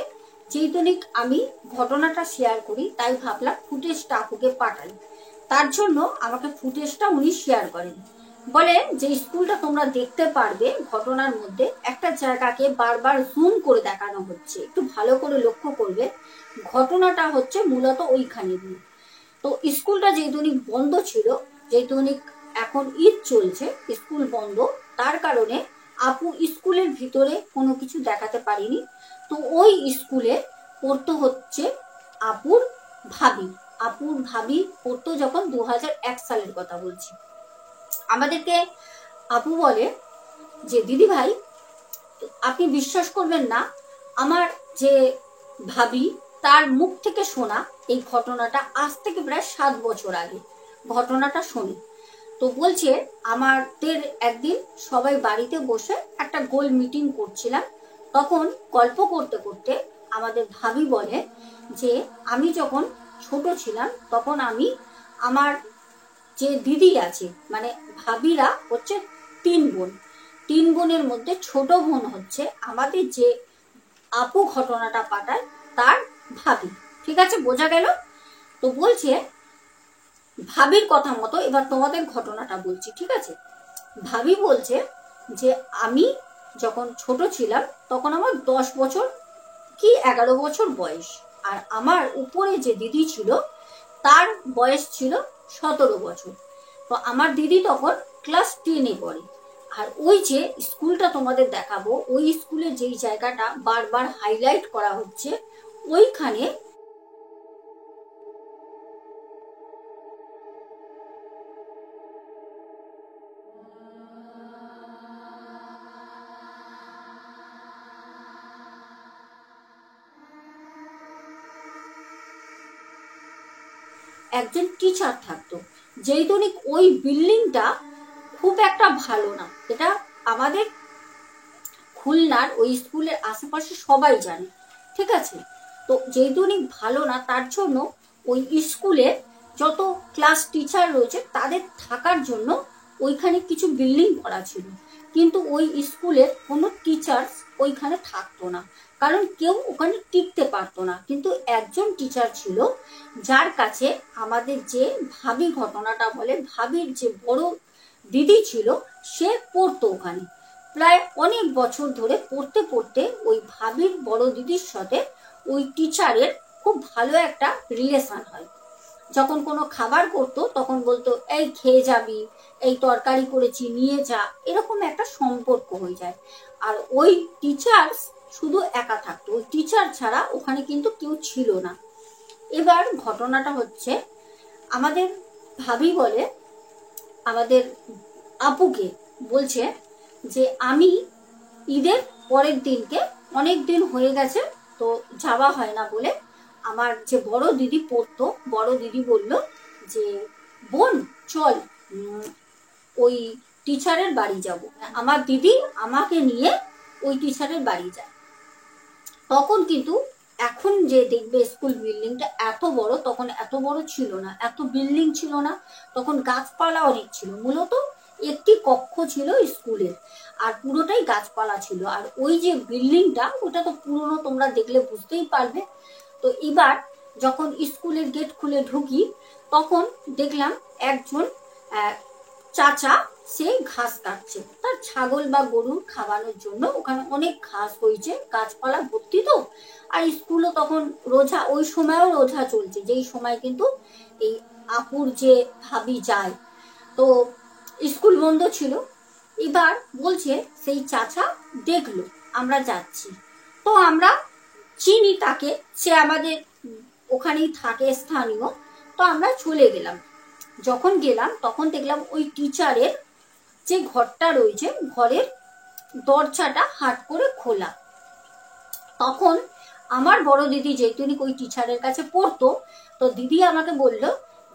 যেহেতুনিক আমি ঘটনাটা শেয়ার করি, তাই ভাবলাম ফুটেজটা আপুকে পাঠাই। তার জন্য আমাকে ফুটেজটা উনি শেয়ার করেন। বলে যে স্কুলটা তোমরা দেখতে পারবে, ঘটনার মধ্যে একটা জায়গাকে বারবার জুম করে দেখানো হচ্ছে, একটু ভালো করে লক্ষ্য করবে। ঘটনাটা হচ্ছে মূলত ওইখানে। তো স্কুলটা যেহেতু বন্ধ ছিল, যেহেতু এখন ঈদ চলছে, স্কুল বন্ধ, তার কারণে আপু স্কুলের ভিতরে কোনো কিছু দেখাতে পারিনি। তো ওই স্কুলে পড়তো হচ্ছে আপুর ভাবি। আপুর ভাবি পড়তো যখন 2001 সালের কথা বলছি। আমাদেরকে আপু বলে যে দিদি ভাই, আপনি বিশ্বাস করবেন না, আমার যে ভাবি তার মুখ থেকে শোনা এই ঘটনাটা আজ থেকে প্রায় 7 বছর আগে ঘটনাটা শুনি। তো বলছে আমাদের একদিন সবাই বাড়িতে বসে একটা গোল মিটিং করছিলাম, তখন গল্প করতে করতে আমাদের ভাবি বলে যে আমি যখন ছোট ছিলাম তখন আমি আমার যে দিদি আছে, মানে ভাবিরা হচ্ছে 3 বোন, 3 বোনের মধ্যে ছোট বোন হচ্ছে আমাদের যে আপু ঘটনাটা পাঠায় তার ভাবি। ঠিক আছে, বোঝা গেল? তো বলছে ভাবির কথা মতো এবার তোমাদের ঘটনাটা বলছি, ঠিক আছে। ভাবি বলছে যে আমি যখন ছোট ছিলাম তখন আমার 10 বছর কি 11 বছর বয়স, আর আমার উপরে যে দিদি ছিল তার বয়স ছিল 17 বছর। তো আমার দিদি তখন ক্লাস 10-এ পড়ে। আর ওই যে স্কুলটা তোমাদের দেখাবো, ওই স্কুলের যেই জায়গাটা বারবার হাইলাইট করা হচ্ছে, ওইখানে একজন টিচার থাকতো। যেহেতু ওই বিল্ডিংটা খুব একটা ভালো না, এটা আমাদের খুলনার ওই স্কুলের আশেপাশে সবাই জানে, ঠিক আছে। তো যেহেতু ভালো না, তার জন্য ওই স্কুলে যত ক্লাস টিচার রয়েছে তাদের থাকার জন্য ওইখানে কিছু বিল্ডিং করা ছিল, কিন্তু ওই স্কুলের কোনো টিচার ওইখানে থাকতো না, কারণ কেউ ওখানে টিকতে পারতো না। কিন্তু একজন টিচার ছিল যার কাছে আমাদের যে ভাবি ঘটনাটা বলে, ভাবির যে বড় দিদি ছিল সে পড়তো ওখানে। প্রায় অনেক বছর ধরে পড়তে পড়তে ওই ভাবির বড় দিদির সাথে ওই টিচারের খুব ভালো একটা রিলেশন হয়। যখন কোনো খাবার করতো তখন বলতো এই খেয়ে যাবি, এই তরকারি করেছি নিয়ে যা, এরকম একটা সম্পর্ক হয়ে যায়। আর ওই টিচার শুধু একা থাকতো, ওই টিচার ছাড়া ওখানে কিন্তু কেউ ছিল না। এবার ঘটনাটা হচ্ছে আমাদের ভাবি বলে আমাদের আপুকে বলছে যে আমি ঈদের পরের দিনকে অনেক দিন হয়ে গেছে তো যাওয়া হয় না বলে আমার যে বড় দিদি পড়তো, বড় দিদি বলল যে বোন চল ওই টিচারের বাড়ি যাব। আমার দিদি আমাকে নিয়ে ওই টিচারের বাড়ি যায়। তখন কিন্তু এখন যে দেখবে স্কুল বিল্ডিংটা এত বড়, তখন এত বড় ছিল না, এত বিল্ডিং ছিল না, তখন গাছপালা অনেক ছিল। মূলত একটি কক্ষ ছিল স্কুলের, আর পুরোটাই গাছপালা ছিল। আর ওই যে বিল্ডিংটা ওটা তো পুরনো, তোমরা দেখলে বুঝতেই পারবে। তো এবার যখন স্কুলের গেট খুলে ঢুকি তখন দেখলাম একজন চাচা সে ঘাস কাটছে তার ছাগল বা গরু খাওয়ানোর জন্য। ওখানে অনেক ঘাস হয়েছে, গাছপালা ভর্তি তো। আর স্কুলও তখন রোজা, ওই সময়ও রোজা চলছে, যেই সময় কিন্তু এই আপুর যে ভাবি যায়, তো স্কুল বন্ধ ছিল। এবার বলছে সেই চাচা দেখলো আমরা যাচ্ছি, তো আমরা চিনি তাকে, সে আমাদের ওখানেই থাকে স্থানীয়, তো আমরা চলে গেলাম। যখন গেলাম তখন দেখলাম ওই টিচারের যে ঘরটা রয়েছে ঘরের দরজাটা হাট করে খোলা। তখন আমার বড় দিদি যেহেতু ওই টিচারের কাছে পড়তো, তো দিদি আমাকে বলল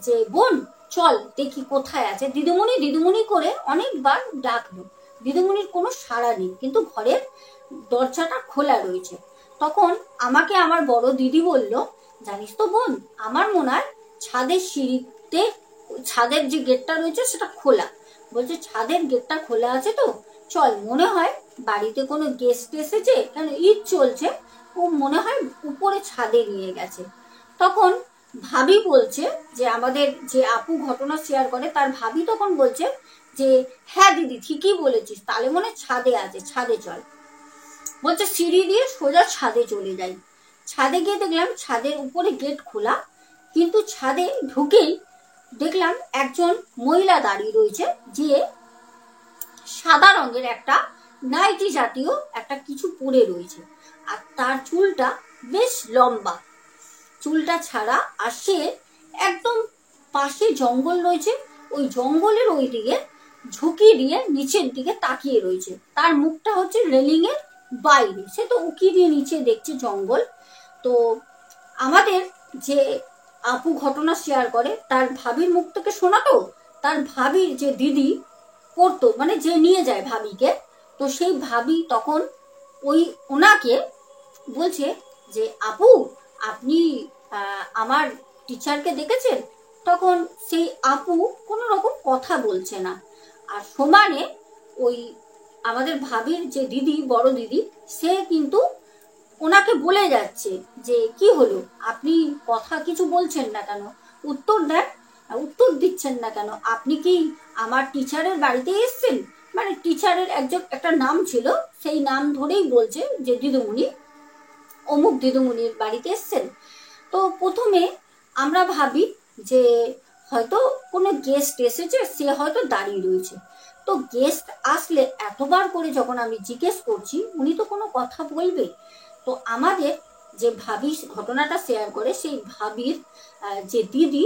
যে বোন চল দেখি কোথায় আছে। দিদিমণি দিদিমণি করে অনেকবার ডাকলো, দিদিমণির কোনো সাড়া নেই, কিন্তু ঘরের দরজাটা খোলা রয়েছে। তখন আমাকে আমার বড় দিদি বলল, জানিস তো বোন, আমার মনে হয় ছাদের সিঁড়িতে, ছাদের যে গেটটা রয়েছে সেটা খোলা। বলছে ছাদের গেটটা খোলা আছে তো চল, মনে হয় বাড়িতে কোনো গেস্ট এসেছে, কেন ঈদ চলছে, ও মনে হয় উপরে ছাদে নিয়ে গেছে। তখন ভাবি বলছে, যে আমাদের যে আপু ঘটনা শেয়ার করে তার ভাবি তখন বলছে যে হ্যাঁ দিদি ঠিকই বলেছিস, তাহলে মনে হয় ছাদে আছে, ছাদে চল। বলছে সিঁড়ি দিয়ে সোজা ছাদে চলে যাই। ছাদে গিয়ে দেখলাম ছাদের উপরে গেট খোলা, কিন্তু ছাদে ঢুকেই দেখলাম একজন মহিলা দাঁড়িয়ে রয়েছে, যে সাদা রঙের একটা নাইটি জাতীয় একটা কিছু পরে রয়েছে। আর তার চুলটা বেশ লম্বা, চুলটা ছাড়া। আর সে একদম পাশে জঙ্গল রয়েছে, ওই জঙ্গলের ওই দিকে ঝুঁকি দিয়ে নিচের দিকে তাকিয়ে রয়েছে। তার মুখটা হচ্ছে রেলিং এর বাইরে, সে তো উকি দিয়ে নিচে দেখছে জঙ্গল। তো আমাদের যে আপু ঘটনা শেয়ার করে তার ভাবির মুখ থেকে শোনা, তো তার ভাবির যে দিদি পড়তো, মানে যে নিয়ে যায় ভাবিকে, তো সেই ভাবি তখন ওই ওনাকে বলছে যে আপু আপনি আমার টিচারকে দেখেছেন? তখন সেই আপু কোনো রকম কথা বলছে না, আর সমানে ওই আমাদের ভাবির যে দিদি, বড় দিদি, সে কিন্তু ওনাকে বলে যাচ্ছে যে কি হলো, আপনি কথা কিছু বলছেন না কেন, উত্তর দেন, উত্তর দিচ্ছেন না কেন, আপনি কি আমার টিচারের বাড়িতে এসেছেন? মানে টিচারের একজন একটা নাম ছিল, সেই নাম ধরেই বলছে যে দিদিমণি অমুক দিদিমণির বাড়িতে এসেছেন। তো প্রথমে আমরা ভাবি যে হয়তো কোনো গেস্ট এসেছে, সে হয়তো দাঁড়িয়ে রয়েছে। তো গেস্ট আসলে এতবার করে যখন আমি জিজ্ঞেস করছি, উনি তো কোনো কথা বলবে। তো আমাদের যে ভাবি ঘটনাটা শেয়ার করে, সেই ভাবির যে দিদি,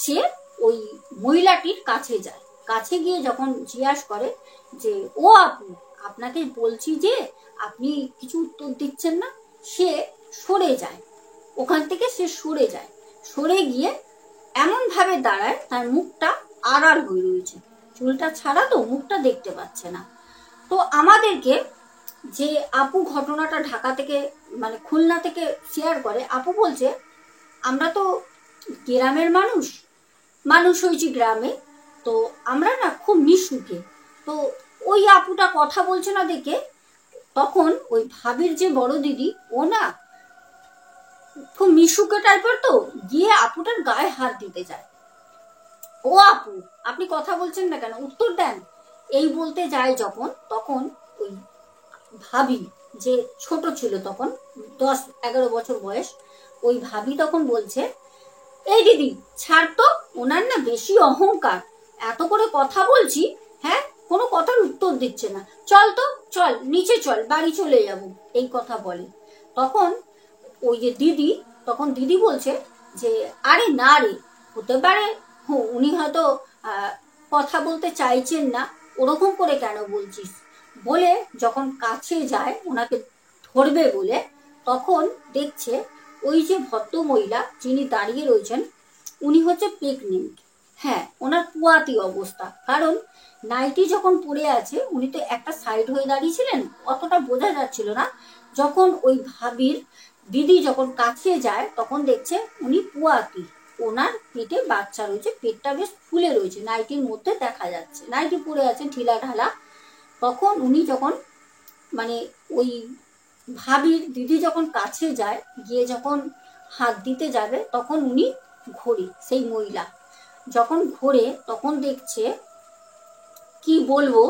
সে ওই মহিলাটির কাছে যায়। কাছে গিয়ে যখন জিজ্ঞাসা করে যে ও আপু, আপনাকে বলছি যে আপনি কিছু উত্তর দিচ্ছেন না, সে সরে যায়, ওখান থেকে সে সরে যায়। সরে গিয়ে এমন ভাবে দাঁড়ায়, তার মুখটা আড়াল হয়ে রয়েছে, চুলটা ছাড়া তো মুখটা দেখতে পাচ্ছে না। তো আমাদেরকে যে আপু ঘটনাটা ঢাকা থেকে, মানে খুলনা থেকে শেয়ার করে, আপু বলছে আমরা তো গ্রামের মানুষ, মানুষ হয়েছি গ্রামে, তো আমরা না খুব মিশুকে। তো ওই আপুটা কথা বলছে না দেখে তখন ওই ভাবির যে বড় দিদি, ও না খুব মিশুকে টাইপের, তো গিয়ে আপুটার গায়ে হাত দিতে যায়। ও আপু আপনি কথা বলছেন না কেন, উত্তর দেন, এই বলতে যায় যখন, তখন ওই ভাবি যে ছোট ছিল তখন, 10-11 বছর বয়স, ওই ভাবি তখন বলছে এই দিদি ছাড় তো, ওনার না বেশি অহংকার, এত করে কথা বলছি, হ্যাঁ কোনো কথার উত্তর দিচ্ছে না, চল তো চল নিচে চল, বাড়ি চলে যাব, এই কথা বলে। তখন ওই যে দিদি, তখন দিদি বলছে যে আরে না রে, হতে পারে উনি হয়তো কথা বলতে চাইছেন না, ওরকম করে কেন বলছিস বলে যখন কাছে যায় ওনাকে ধরবে বলে, তখন দেখছে ওই যে ভদ্র মহিলা যিনি দাঁড়িয়ে রয়েছেন উনি হচ্ছে প্রেগনেন্ট। হ্যাঁ, ওনার পুয়াতি অবস্থা, কারণ নাইটি যখন পরে আছে উনি তো একটা সাইড হয়ে দাঁড়িয়েছিলেন, অতটা বোঝা যাচ্ছিল না। যখন ওই ভাবির দিদি যখন কাছে যায় তখন দেখছে উনি পুয়াতি, ওনার পেটে বাচ্চা রয়েছে, পেটটা বেশ ফুলে রয়েছে, নাইটির মধ্যে দেখা যাচ্ছে, নাইটি পরে আছে ঢিলা ঢালা। তখন উনি যখন মানে ওই ভাবির দিদি যখন কাছে যায়, গিয়ে যখন হাত দিতে যাবে তখন উনি ঘোরে, সেই মহিলা যখন ঘোরে তখন দেখছে, কি বলবো,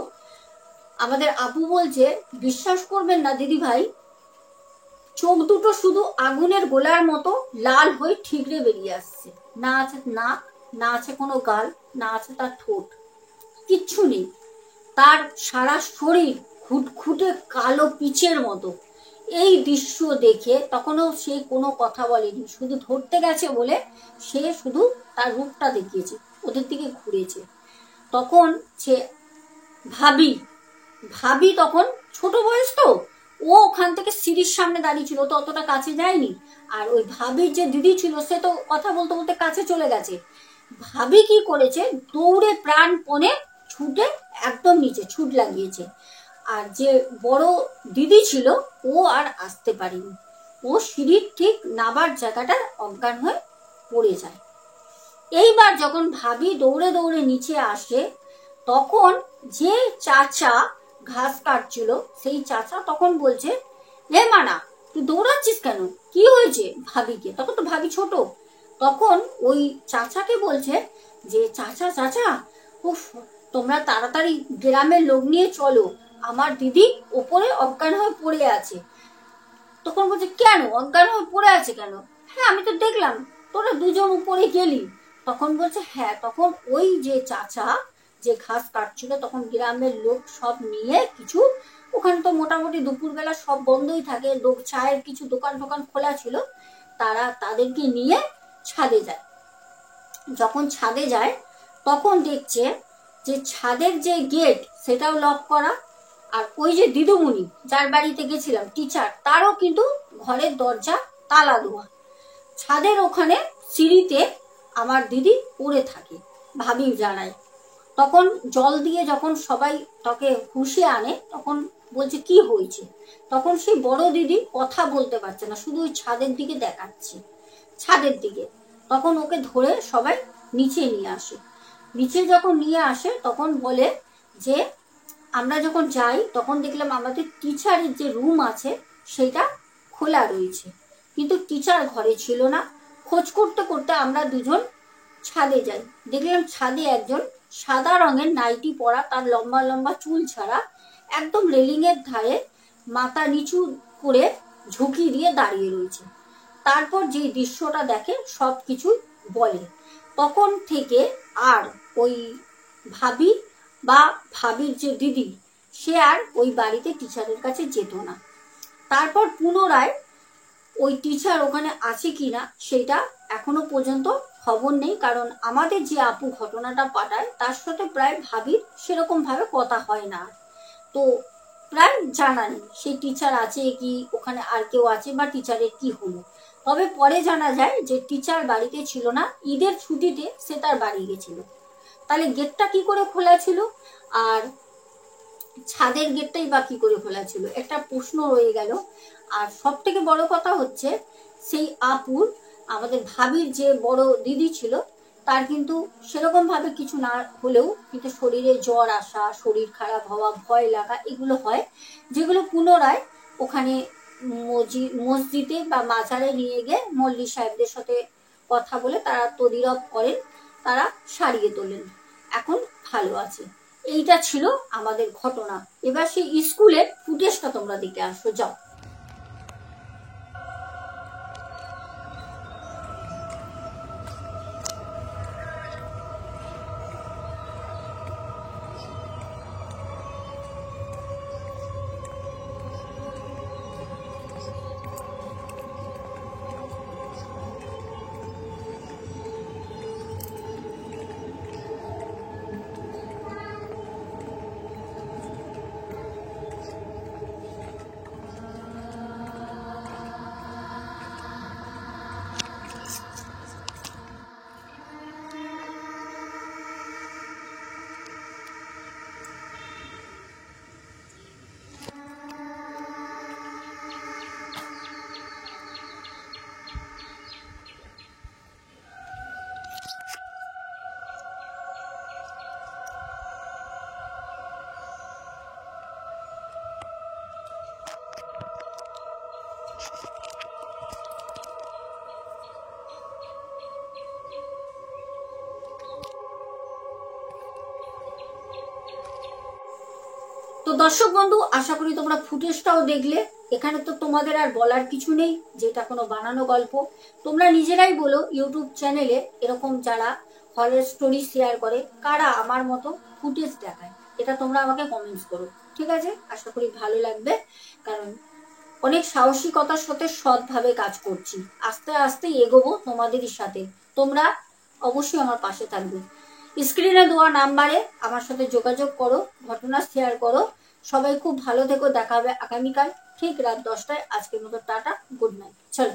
আমাদের আপু বলছে বিশ্বাস করবেন না দিদি ভাই, চোখ দুটো শুধু আগুনের গোলার মতো লাল হয়ে ঠিকরে বেরিয়ে আসছে। না আছে নাক, না আছে কোনো গাল, না আছে তার ঠোঁট, কিচ্ছু নেই। তার সারা শরীর খুটখুটে কালো পিচের মতো। এই দৃশ্য দেখে তখনও সে কোনো কথা বলেনি, শুধু ধরতে গেছে বলে সে শুধু তার রূপটা দেখিয়েছে, ওদের দিকে ঘুরেছে। তখন সে ভাবি ভাবি তখন ছোট বয়স তো, ও ওখান থেকে সিঁড়ির সামনে দাঁড়িয়ে ছিল, তো অতটা কাছে যায়নি। আর ওই ভাবির যে দিদি ছিল সে তো কথা বলতে বলতে কাছে চলে গেছে। ভাবি কি করেছে, দৌড়ে প্রাণপণে ছুটে একদম নিচে ছুট লাগিয়েছে। আর যে বড় দিদি ছিল ও আর আসতে পারেনি, ও সিঁড়ির ঠিক নাবার জায়গাটা অজ্ঞান হয়ে পড়ে যায়। এইবার যখন ভাবি দৌড়ে দৌড়ে নিচে আসে, তখন যে চাচা ঘাস কাটছিল সেই চাচা তখন বলছে, হে মানা তুই দৌড়াচ্ছিস কেন, কি হয়েছে ভাবিকে? তখন তো ভাবি ছোট। তখন ওই চাচাকে বলছে যে চাচা চাচা, উফ তোমরা তাড়াতাড়ি গ্রামের লোক নিয়ে চলো, আমার দিদি ওপরে অজ্ঞান হয়ে পড়ে আছে। তখন বলছে কেন অজ্ঞান হয়ে পড়ে আছে কেন? হ্যাঁ আমি তো দেখলাম তোরা দুজন উপরে গেলি। তখন বলছে হ্যাঁ, তখন ওই যে চাচা যে ঘাস কাটছিল তখন গ্রামের লোক সব নিয়ে কিছু, ওখানে তো মোটামুটি দুপুরবেলা সব বন্ধই থাকে, লোক চায়ের কিছু দোকান টোকান খোলা ছিল, তারা তাদেরকে নিয়ে ছাদে যায়। যখন ছাদে যায় তখন দেখছে যে ছাদের যে গেট সেটাও লক করা, আর ওই যে দিদিমণি যার বাড়িতে গেছিলাম টিচার, তারও কিন্তু ঘরের দরজা তালা দেওয়া। ছাদের ওখানে সিঁড়িতে আমার দিদি পড়ে থাকে, ভাবি জানায়। তখন জল দিয়ে যখন সবাই তাকে হুঁশে আনে তখন বলছে কি হয়েছে, তখন সেই বড় দিদি কথা বলতে পারছে না, শুধু ওই ছাদের দিকে দেখাচ্ছে, ছাদের দিকে। তখন ওকে ধরে সবাই নিচে নিয়ে আসে। নিচে যখন নিয়ে আসে তখন বলে যে আমরা যখন যাই তখন দেখলাম আমাদের টিচারের যে রুম আছে সেটা খোলা রয়েছে, কিন্তু টিচার ঘরে ছিল না। খোঁজ করতে করতে আমরা দুজন ছাদে যাই, দেখলাম ছাদে একজন সাদা রঙের নাইটি পরা, তার লম্বা লম্বা চুল ছাড়া, একদম রেলিংয়ের ধারে মাথা নিচু করে ঝুঁকি দিয়ে দাঁড়িয়ে রয়েছে। তারপর যে দৃশ্যটা দেখে সব কিছু বলে। তখন থেকে আর ওই ভাবি বা ভাবির যে দিদি সে আর ওই বাড়িতে টিচারের কাছে যেত না। তারপর পুনরায় ওই টিচার ওখানে আছে কিনা সেটা এখনো পর্যন্ত খবর নেই, কারণ আমাদের যে আপু ঘটনাটা পাঠায় তার সাথে প্রায় ভাবির সেরকম ভাবে কথা হয় না, তো প্রায় জানা নেই সেই টিচার আছে কি, ওখানে আর কেউ আছে বা টিচারের কি হলো। তবে পরে জানা যায় যে টিচার বাড়িতে ছিল না, ঈদের ছুটিতে সে তার বাড়ি গেছিল। তাহলে গেটটা কি করে খোলা ছিল আর ছাদের গেটটাই বা কি করে খোলা ছিল, একটা প্রশ্ন রয়ে গেল। আর সব থেকে বড় কথা হচ্ছে সেই আপুর, আমাদের ভাবির যে বড় দিদি ছিল তার কিন্তু সেরকম ভাবে কিছু না হলেও কিন্তু শরীরে জ্বর আসা, শরীর খারাপ হওয়া, ভয় লাগা এগুলো হয়, যেগুলো পুনরায় ওখানে মসজিদে বা মাজারে নিয়ে গিয়ে মল্লি সাহেবদের সাথে কথা বলে তারা তদিরব করেন, তারা সারিয়ে তোলেন, এখন ভালো আছে। এইটা ছিল আমাদের ঘটনা। এবার সেই স্কুলের ফুটেজটা তোমরা দেখে আসো, যাও। দর্শক বন্ধু, আশা করি তোমরা ফুটেজটাও দেখলে। এখানে তো তোমাদের আর বলার কিছু নেই যে এটা কোনো বানানো গল্প। তোমরা নিজেরাই বলো ইউটিউব চ্যানেলে এরকম যারা হরের স্টোরি শেয়ার করে কারা আমার মতো ফুটেজ দেখায়, এটা তোমরা আমাকে কমেন্টস করো। ঠিক আছে, আশা করি ভালো লাগবে, কারণ অনেক সাহসিকতার সাথে সৎভাবে কাজ করছি। আস্তে আস্তে এগোবো তোমাদেরই সাথে। তোমরা অবশ্যই আমার পাশে থাকবে। স্ক্রিনে দেওয়া নাম্বারে আমার সাথে যোগাযোগ করো, ঘটনা শেয়ার করো। সবাই খুব ভালো থেকো। দেখা হবে আগামীকাল ঠিক রাত 10টায়। আজকের মতো টাটা, গুড নাইট। চলো।